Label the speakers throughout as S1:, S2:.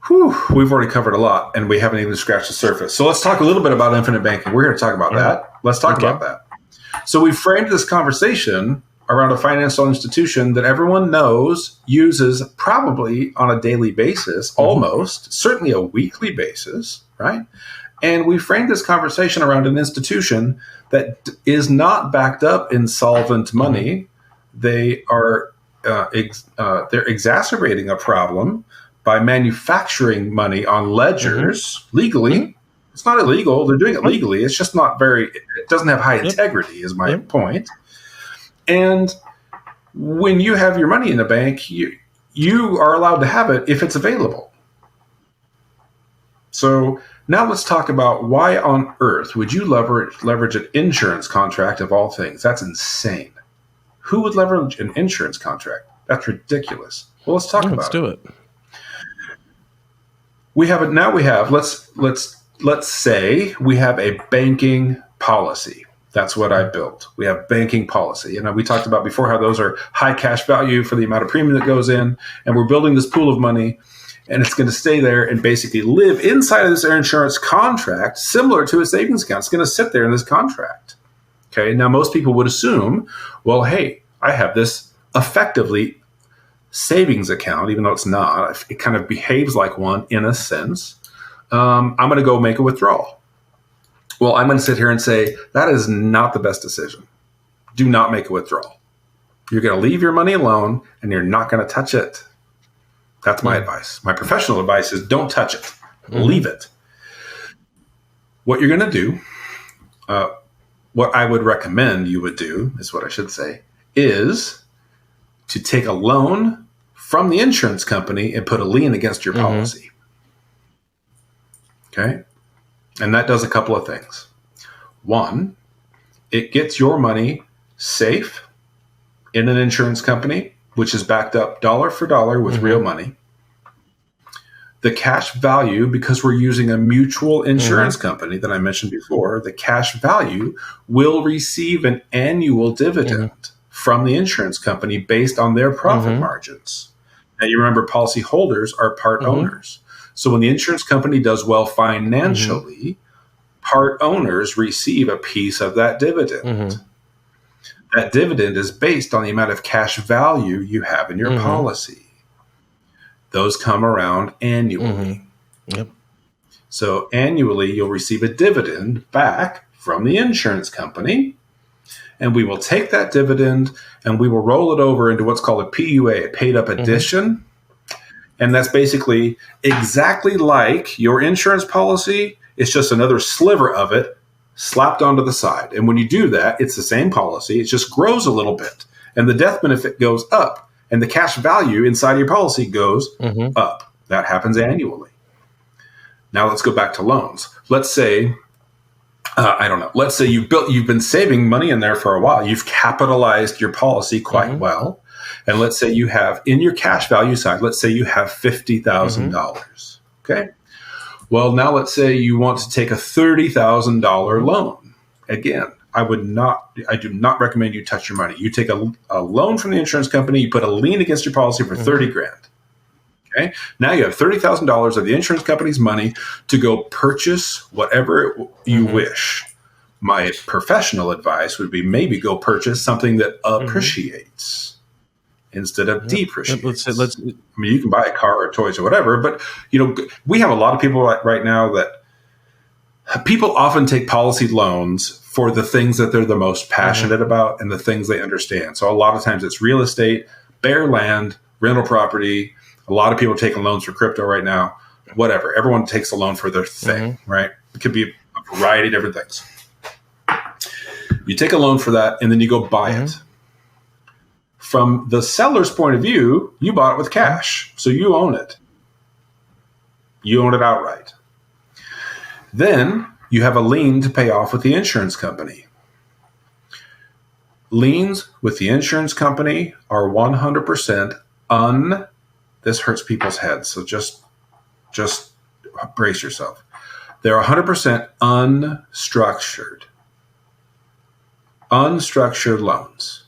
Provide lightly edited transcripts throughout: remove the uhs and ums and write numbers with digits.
S1: we've already covered a lot, and we haven't even scratched the surface. So let's talk a little bit about infinite banking. We're here to talk about that. Let's talk about that. So we framed this conversation around a financial institution that everyone knows, uses probably on a daily basis, almost, certainly a weekly basis, right? And we framed this conversation around an institution that is not backed up in solvent money. They are they're exacerbating a problem by manufacturing money on ledgers legally. It's not illegal. They're doing it legally. It's just not it doesn't have high integrity is my point. And when you have your money in the bank, you are allowed to have it if it's available. So now let's talk about why on earth would you leverage an insurance contract of all things? That's insane. Who would leverage an insurance contract? That's ridiculous. Well, let's talk about it.
S2: Let's do it.
S1: We have it now. Let's say we have a banking policy. That's what I built. We have banking policy. And we talked about before how those are high cash value for the amount of premium that goes in. And we're building this pool of money, and it's going to stay there and basically live inside of this insurance contract, similar to a savings account. It's going to sit there in this contract. Okay. Now, most people would assume, well, hey, I have this effectively savings account, even though it's not. It kind of behaves like one in a sense. I'm going to go make a withdrawal. Well, I'm going to sit here and say that is not the best decision. Do not make a withdrawal. You're going to leave your money alone, and you're not going to touch it. That's my advice. My professional advice is don't touch it. Leave it. What you're going to do, what I would recommend you would do, is what I should say, is to take a loan from the insurance company and put a lien against your policy. Okay? And that does a couple of things. One, it gets your money safe in an insurance company, which is backed up dollar for dollar with real money. The cash value, because we're using a mutual insurance company that I mentioned before, the cash value will receive an annual dividend from the insurance company based on their profit margins. Now, you remember policy holders are part owners. So when the insurance company does well financially, part owners receive a piece of that dividend. That dividend is based on the amount of cash value you have in your policy. Those come around annually. So annually, you'll receive a dividend back from the insurance company, and we will take that dividend and we will roll it over into what's called a PUA, a paid up addition. And that's basically exactly like your insurance policy. It's just another sliver of it slapped onto the side. And when you do that, it's the same policy. It just grows a little bit. And the death benefit goes up. And the cash value inside of your policy goes up. That happens annually. Now let's go back to loans. Let's say, let's say you've been saving money in there for a while. You've capitalized your policy quite well. And let's say you have, in your cash value side, let's say you have $50,000. Okay. Well, now let's say you want to take a $30,000 loan. Again, I do not recommend you touch your money. You take a loan from the insurance company, you put a lien against your policy for $30,000. Okay. Now you have $30,000 of the insurance company's money to go purchase whatever you wish. My professional advice would be maybe go purchase something that appreciates instead of depreciates. I mean, you can buy a car or toys or whatever, but we have a lot of people right now that people often take policy loans for the things that they're the most passionate about and the things they understand. So a lot of times it's real estate, bare land, rental property. A lot of people are taking loans for crypto right now, whatever. Everyone takes a loan for their thing, right? It could be a variety of different things. You take a loan for that and then you go buy it. From the seller's point of view, you bought it with cash, so you own it. You own it outright. Then you have a lien to pay off with the insurance company. Liens with the insurance company are 100% this hurts people's heads, so just brace yourself. They're 100% unstructured. Unstructured loans.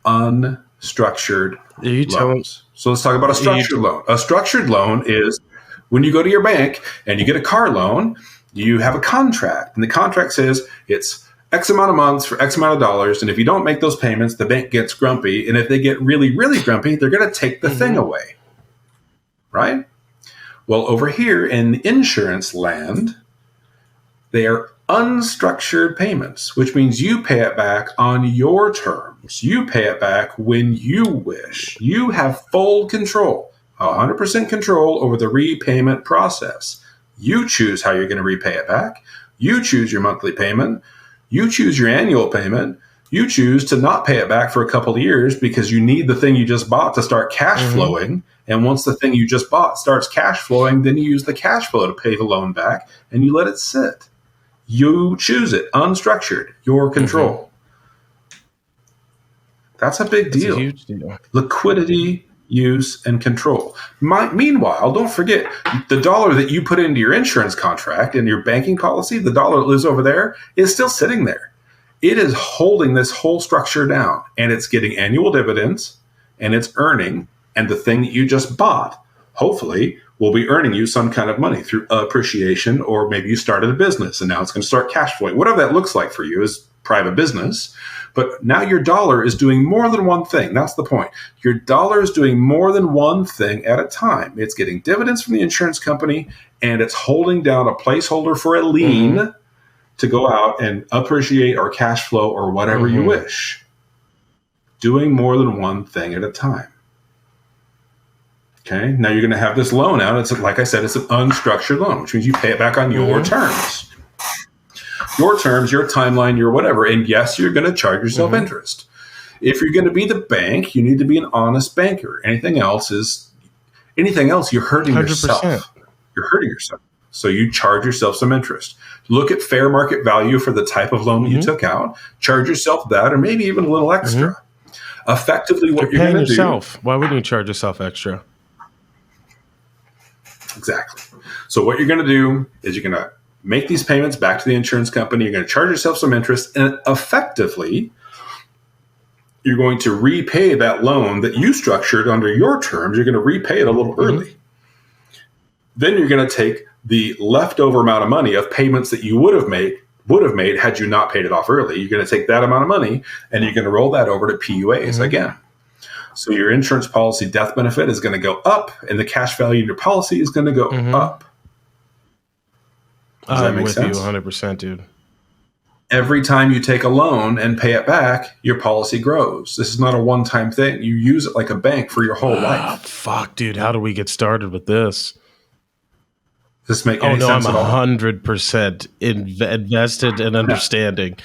S1: Unstructured loans. So let's talk about a structured loan. A structured loan is When you go to your bank and you get a car loan, you have a contract, and the contract says it's X amount of months for X amount of dollars. And if you don't make those payments, the bank gets grumpy. And if they get really, really grumpy, they're going to take the thing away. Right? Well, over here in insurance land, they are unstructured payments, which means you pay it back on your terms. You pay it back when you wish. You have full control, 100% control over the repayment process. You choose how you're going to repay it back. You choose your monthly payment. You choose your annual payment. You choose to not pay it back for a couple of years because you need the thing you just bought to start cash flowing. And once the thing you just bought starts cash flowing, then you use the cash flow to pay the loan back and you let it sit. You choose it, unstructured, your control. That's a big deal.
S2: A huge deal.
S1: Liquidity, use, and control. Meanwhile, don't forget, the dollar that you put into your insurance contract and your banking policy, the dollar that lives over there, is still sitting there. It is holding this whole structure down, and it's getting annual dividends, and it's earning, and the thing that you just bought, hopefully, will be earning you some kind of money through appreciation, or maybe you started a business and now it's going to start cash flowing. Whatever that looks like for you is private business. But now your dollar is doing more than one thing. That's the point. Your dollar is doing more than one thing at a time. It's getting dividends from the insurance company, and it's holding down a placeholder for a lien to go out and appreciate or cash flow or whatever you wish. Doing more than one thing at a time. Okay, now you're going to have this loan out. It's like I said, it's an unstructured loan, which means you pay it back on your terms. Your terms, your timeline, your whatever. And yes, you're going to charge yourself interest. If you're going to be the bank, you need to be an honest banker. Anything else, you're hurting
S2: 100%.
S1: yourself. You're hurting yourself. So you charge yourself some interest. Look at fair market value for the type of loan that you took out. Charge yourself that, or maybe even a little extra. Effectively, what you're going to do.
S2: Why wouldn't you charge yourself extra?
S1: Exactly. So what you're going to do is you're going to make these payments back to the insurance company. You're going to charge yourself some interest, and effectively, you're going to repay that loan that you structured under your terms. You're going to repay it a little early. Then you're going to take the leftover amount of money of payments that you would have made had you not paid it off early. You're going to take that amount of money and you're going to roll that over to PUAs again. So your insurance policy death benefit is going to go up, and the cash value in your policy is going to go up. Does that make sense?
S2: I'm with you 100%, dude.
S1: Every time you take a loan and pay it back, your policy grows. This is not a one-time thing. You use it like a bank for your whole life.
S2: Fuck, dude. How do we get started with this?
S1: Does this make any sense at all?
S2: I'm 100% invested in understanding.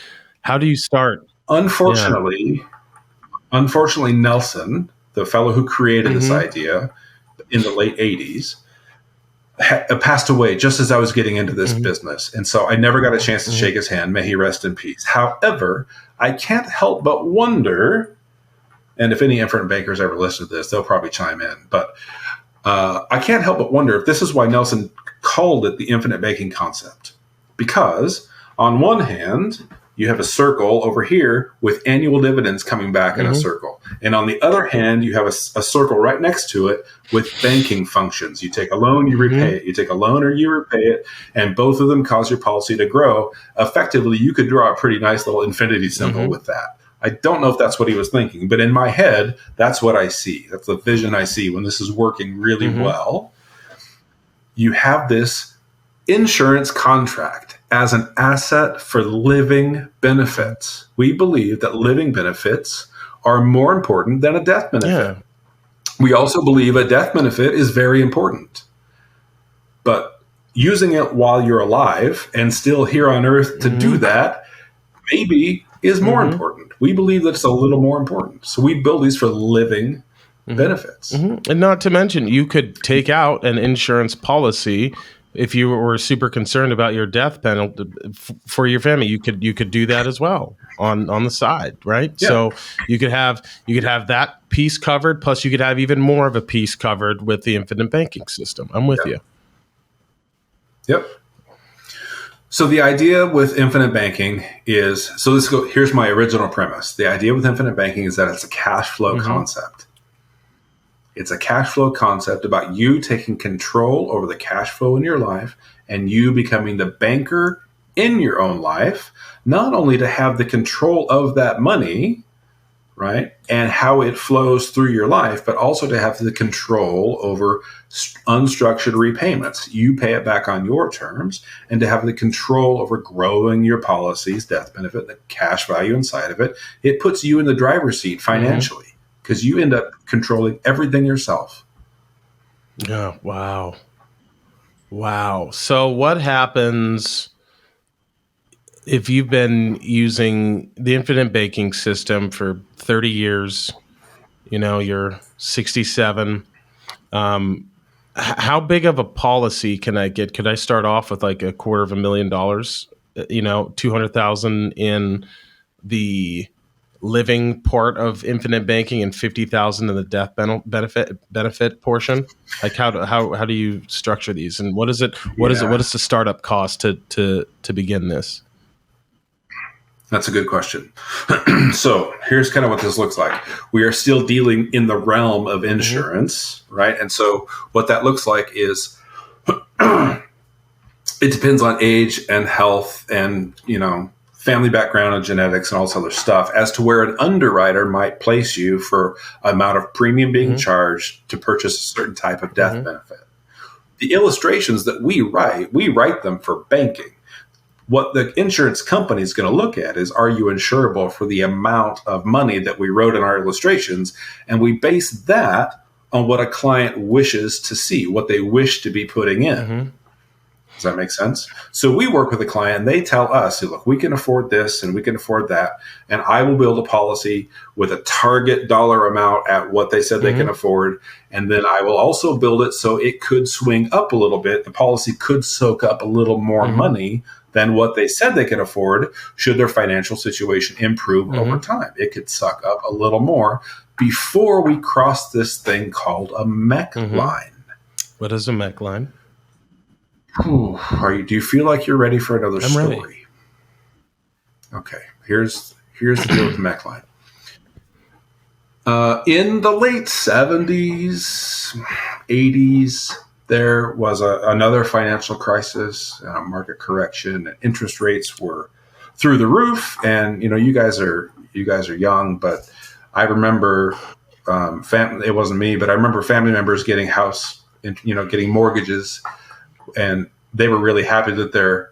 S2: How do you start?
S1: Unfortunately, Nelson, the fellow who created this idea in the late 80s, passed away just as I was getting into this business. And so I never got a chance to shake his hand. May he rest in peace. However, I can't help but wonder, and if any infinite bankers ever listen to this, they'll probably chime in. But I can't help but wonder if this is why Nelson called it the infinite banking concept. Because on one hand, you have a circle over here with annual dividends coming back in a circle. And on the other hand, you have a circle right next to it with banking functions. You take a loan, you repay it. You take a loan or you repay it. And both of them cause your policy to grow. Effectively, you could draw a pretty nice little infinity symbol with that. I don't know if that's what he was thinking, but in my head, that's what I see. That's the vision I see when this is working really well. You have this insurance contract as an asset for living benefits. We believe that living benefits are more important than a death benefit. Yeah. We also believe a death benefit is very important. But using it while you're alive and still here on earth to do that maybe is more important. We believe that it's a little more important. So we build these for living benefits.
S2: And not to mention, you could take out an insurance policy if you were super concerned about your death penalty for your family. You could do that as well on the side, right? Yeah. So you could have that piece covered, plus you could have even more of a piece covered with the infinite banking system. I'm with you.
S1: Yep. So the idea with infinite banking is, here's my original premise. The idea with infinite banking is that it's a cash flow concept. It's a cash flow concept about you taking control over the cash flow in your life and you becoming the banker in your own life, not only to have the control of that money, right, and how it flows through your life, but also to have the control over unstructured repayments. You pay it back on your terms, and to have the control over growing your policies, death benefit, the cash value inside of it. It puts you in the driver's seat financially because you end up controlling everything yourself.
S2: Yeah. Wow. Wow. So what happens if you've been using the infinite banking system for 30 years, you're 67, how big of a policy can I get? Could I start off with like $250,000, 200,000 in the living part of infinite banking and 50,000 in the death benefit portion? Like how do you structure these, and what is it? What is the startup cost to begin this?
S1: That's a good question. So here's kind of what this looks like. We are still dealing in the realm of insurance, right? And so what that looks like is it depends on age and health and, family background and genetics and all this other stuff as to where an underwriter might place you for amount of premium being charged to purchase a certain type of death benefit. The illustrations that we write them for banking. What the insurance company is going to look at is, are you insurable for the amount of money that we wrote in our illustrations? And we base that on what a client wishes to see, what they wish to be putting in. Does that make sense? So we work with a client and they tell us, look, we can afford this and we can afford that. And I will build a policy with a target dollar amount at what they said they can afford. And then I will also build it so it could swing up a little bit. The policy could soak up a little more money than what they said they can afford should their financial situation improve over time. It could suck up a little more before we cross this thing called a MEC line.
S2: What is a MEC line?
S1: Do you feel like you're ready for another story?
S2: Ready.
S1: Okay, here's the deal with the MEC line. In the late 70s, 80s, there was another financial crisis, market correction, and interest rates were through the roof. And you guys are young, but I remember it wasn't me, but I remember family members getting getting mortgages, and they were really happy that their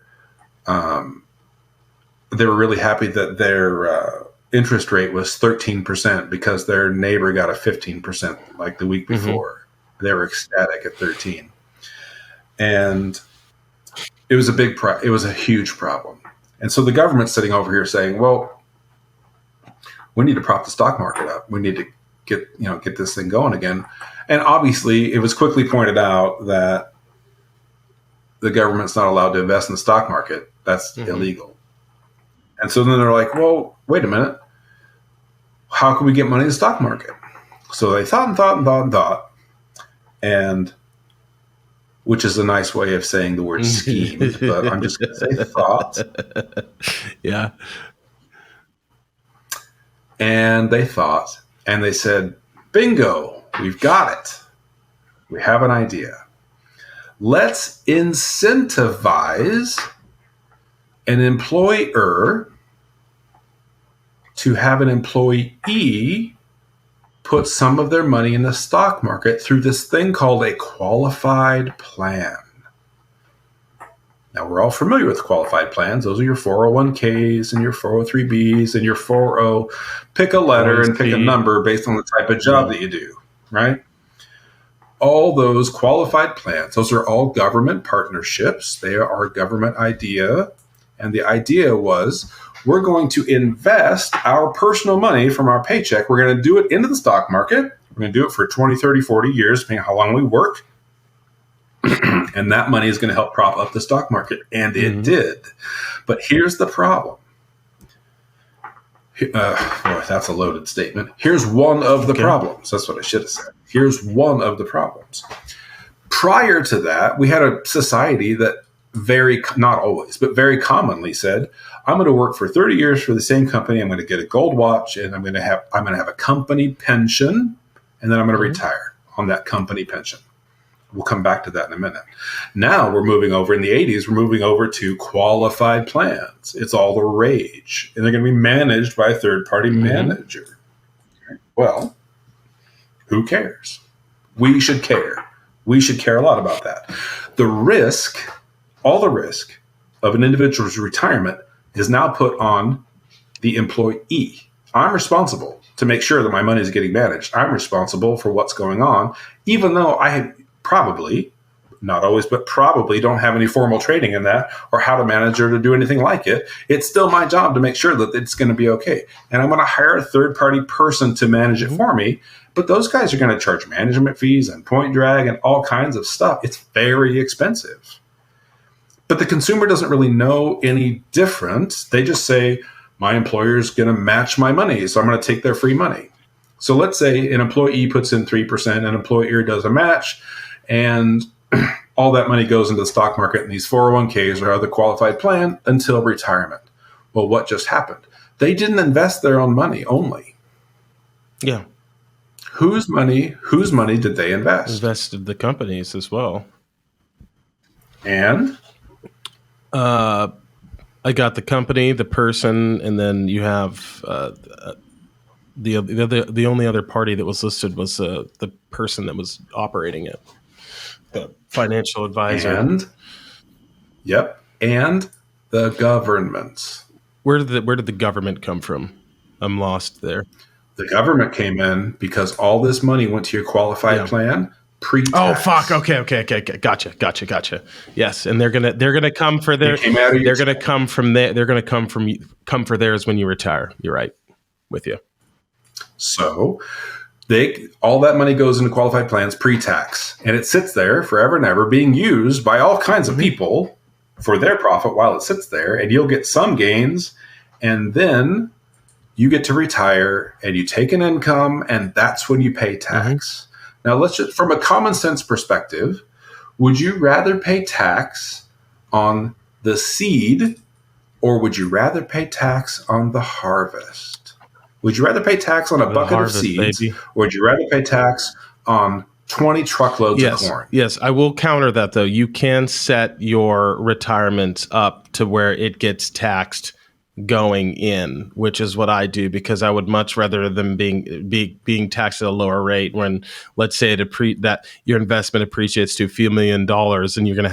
S1: interest rate was 13% because their neighbor got a 15% like the week before. They were ecstatic at 13. And it was it was a huge problem. And so the government's sitting over here saying, well, we need to prop the stock market up. We need to get this thing going again. And obviously it was quickly pointed out that the government's not allowed to invest in the stock market. That's illegal. And so then they're like, well, wait a minute. How can we get money in the stock market? So they thought, and which is a nice way of saying the word scheme, but I'm just going to say thought.
S2: Yeah.
S1: And they thought, and they said, bingo, we've got it. We have an idea. Let's incentivize an employer to have an employee put some of their money in the stock market through this thing called a qualified plan. Now, we're all familiar with qualified plans. Those are your 401ks and your 403bs and your 40. Pick a letter and pick a number based on the type of job that you do, right? All those qualified plans, those are all government partnerships. They are a government idea. And the idea was, we're going to invest our personal money from our paycheck. We're going to do it into the stock market. We're going to do it for 20, 30, 40 years, depending on how long we work. And that money is going to help prop up the stock market. And it did. But here's the problem. Boy, that's a loaded statement. Here's one of the problems. That's what I should have said. Here's one of the problems. Prior to that, we had a society that not always, but very commonly said, I'm going to work for 30 years for the same company. I'm going to get a gold watch, and I'm going to have a company pension, and then I'm going to retire. on that company pension. We'll come back to that in a minute. Now we're moving over in the 80s, we're moving over to qualified plans. It's all the rage. And they're going to be managed by a third-party manager. Well, who cares? We should care. We should care a lot about that. The risk, all the risk of an individual's retirement is now put on the employee. I'm responsible to make sure that my money is getting managed. I'm responsible for what's going on, even though I probably, not always, but probably don't have any formal training in that or how to manage or to do anything like it. It's still my job to make sure that it's going to be okay. And I'm going to hire a third-party person to manage it for me. But those guys are going to charge management fees and point drag and all kinds of stuff. It's very expensive. But the consumer doesn't really know any different. They just say, my employer is going to match my money, so I'm going to take their free money. So let's say an employee puts in 3%, an employer does a match, and all that money goes into the stock market in these 401ks or other qualified plan until retirement. Well, what just happened? They didn't invest their own money only.
S2: Yeah.
S1: Whose money did they invest?
S2: Invested the companies as well.
S1: And?
S2: I got the company, the person, and then you have the only other party that was listed was the person that was operating it. The financial advisor.
S1: And the government.
S2: Where did the government come from? I'm lost there.
S1: The government came in because all this money went to your qualified plan pre-tax.
S2: Oh fuck! Okay. Gotcha. Yes, and they're gonna come for their. They're gonna come from there. They're gonna come for theirs when you retire. You're right, with you.
S1: So all that money goes into qualified plans pre-tax, and it sits there forever and ever, being used by all kinds of people for their profit while it sits there, and you'll get some gains, and then you get to retire, and you take an income, and that's when you pay tax. Now, let's just, from a common sense perspective, would you rather pay tax on the seed, or would you rather pay tax on the harvest? Would you rather pay tax on a bucket of seeds, or would you rather pay tax on 20 truckloads of corn?
S2: Yes, I will counter that, though. You can set your retirement up to where it gets taxed going in, which is what I do, because I would much rather than being taxed at a lower rate when, let's say, that your investment appreciates to a few $1 million, and you're gonna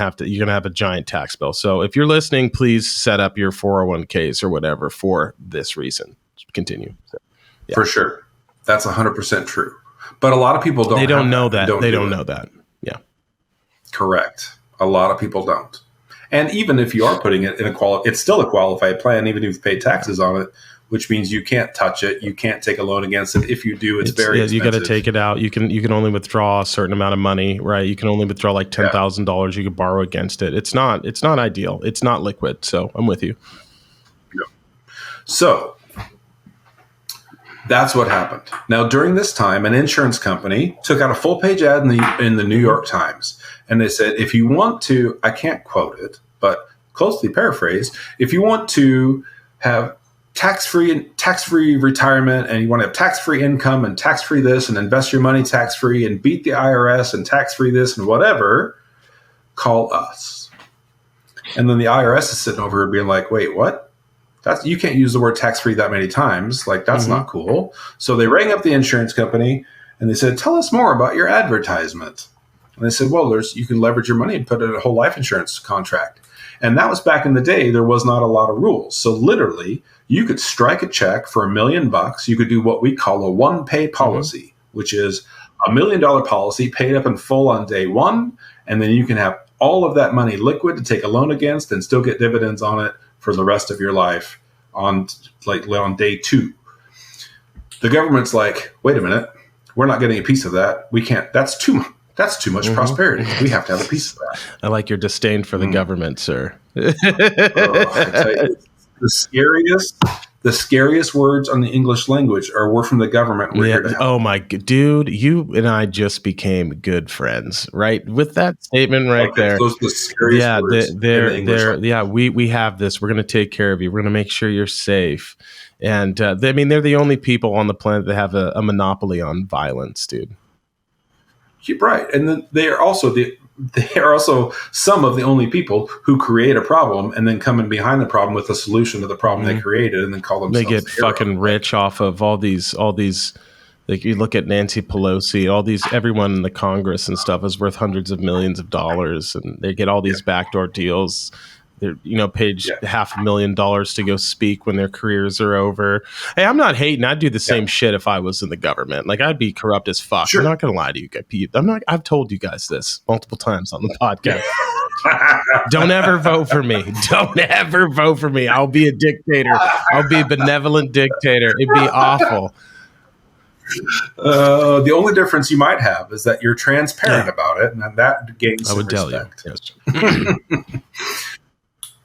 S2: have a giant tax bill. So if you're listening, please set up your 401ks or whatever for this reason. Continue. So, yeah.
S1: For sure. That's 100% true. But a lot of people don't.
S2: They don't know that. They don't know that. Yeah.
S1: Correct. A lot of people don't. And even if you are putting it in it's still a qualified plan, even if you've paid taxes on it, which means you can't touch it. You can't take a loan against it. If you do, it's very expensive.
S2: You got to take it out. You can only withdraw a certain amount of money, right? You can only withdraw like $10,000 you could borrow against it. It's not ideal. It's not liquid. So I'm with you.
S1: No. So that's what happened. Now, during this time, an insurance company took out a full-page ad in the New York Times, and they said, if you want to, I can't quote it, but closely paraphrased, if you want to have tax-free retirement, and you want to have tax-free income and tax-free this, and invest your money tax-free, and beat the IRS and tax-free this and whatever, call us. And then the IRS is sitting over here being like, wait, what? You can't use the word tax-free that many times. Like, that's not cool. So they rang up the insurance company and they said, tell us more about your advertisement. And they said, well, you can leverage your money and put it in a whole life insurance contract. And that was back in the day. There was not a lot of rules. So literally, you could strike a check for $1 million. You could do what we call a one-pay policy, which is $1 million policy paid up in full on day one. And then you can have all of that money liquid to take a loan against and still get dividends on it for the rest of your life on day two. The government's like, wait a minute, we're not getting a piece of that. We can't. That's too much prosperity. We have to have a piece of that.
S2: I like your disdain for the government, sir.
S1: I tell you, the scariest words on the English language were from the government. We're here to help.
S2: Oh my dude, you and I just became good friends, right? With that statement there.
S1: Those are the scariest words in the English language.
S2: We have this. We're going to take care of you. We're going to make sure you're safe. And they're the only people on the planet that have a monopoly on violence, dude.
S1: Right. And then they are also some of the only people who create a problem and then come in behind the problem with a solution to the problem they created and then call themselves
S2: They get fucking rich off of all these. Like you look at Nancy Pelosi, everyone in the Congress and stuff is worth hundreds of millions of dollars, and they get all these backdoor deals. They're paid $500,000 to go speak when their careers are over. Hey, I'm not hating. I'd do the same shit if I was in the government. Like I'd be corrupt as fuck.
S1: Sure.
S2: I'm not gonna lie to you guys. I've told you guys this multiple times on the podcast. Don't ever vote for me. Don't ever vote for me. I'll be a dictator. I'll be a benevolent dictator. It'd be awful.
S1: The only difference you might have is that you're transparent about it, and that gains some respect.
S2: Tell you. Yes.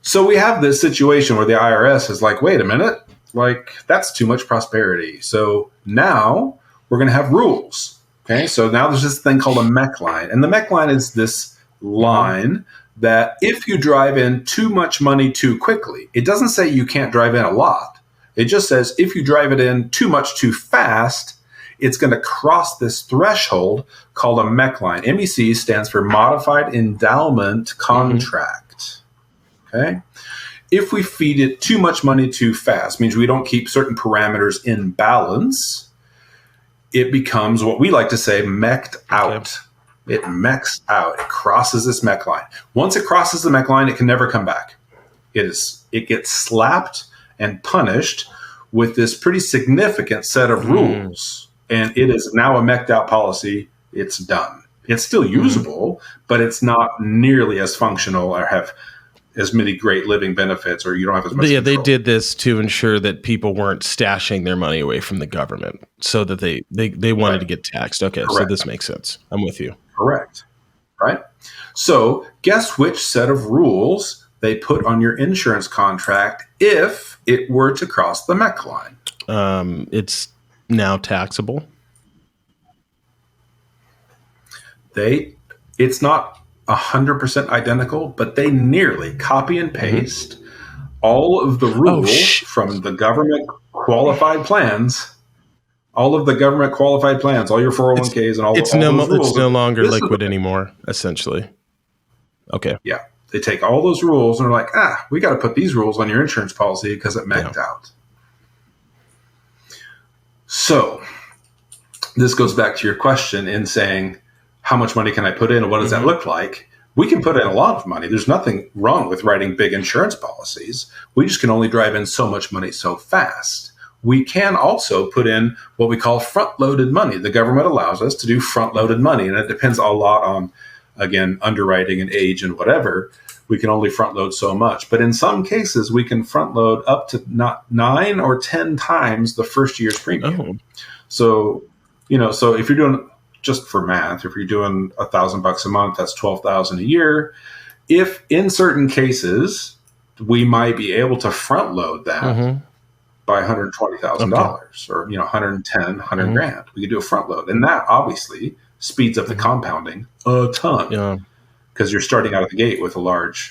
S1: So we have this situation where the IRS is like, wait a minute, like that's too much prosperity. So now we're going to have rules. Okay, so now there's this thing called a MEC line, and the MEC line is this line that if you drive in too much money too quickly, it doesn't say you can't drive in a lot. It just says if you drive it in too much too fast, it's going to cross this threshold called a MEC line. MEC stands for Modified Endowment Contract. Okay. If we feed it too much money too fast, means we don't keep certain parameters in balance, it becomes what we like to say MEC'd out. It MECs out. It crosses this MEC line. Once it crosses the MEC line, it can never come back. It gets slapped and punished with this pretty significant set of rules. And it is now a MEC'd out policy. It's done. It's still usable, but it's not nearly as functional or have as many great living benefits, or you don't have as much control.
S2: They did this to ensure that people weren't stashing their money away from the government, so that they wanted to get taxed. Okay, Correct. So this makes sense. I'm with you.
S1: Correct. Right? So guess which set of rules they put on your insurance contract if it were to cross the MEC line?
S2: It's now taxable.
S1: It's not 100% identical, but they nearly copy and paste all of the rules from the government qualified plans. All of the government qualified plans, all your 401ks and all those rules.
S2: It's no longer liquid anymore, essentially. Okay.
S1: Yeah. They take all those rules and are like, we got to put these rules on your insurance policy because it MEC'd out. So this goes back to your question in saying, how much money can I put in and what does that look like? We can put in a lot of money. There's nothing wrong with writing big insurance policies. We just can only drive in so much money so fast. We can also put in what we call front-loaded money. The government allows us to do front-loaded money, and it depends a lot on, again, underwriting and age and whatever. We can only front-load so much. But in some cases, we can front-load up to 9 or 10 times the first year's premium. So, so if you're doing, just for math, if you're doing $1,000 a month, that's $12,000 a year. If in certain cases, we might be able to front-load that by $120,000 or, 110, 100 grand. We could do a front load. And that obviously speeds up the compounding a ton because you're starting out of the gate with a large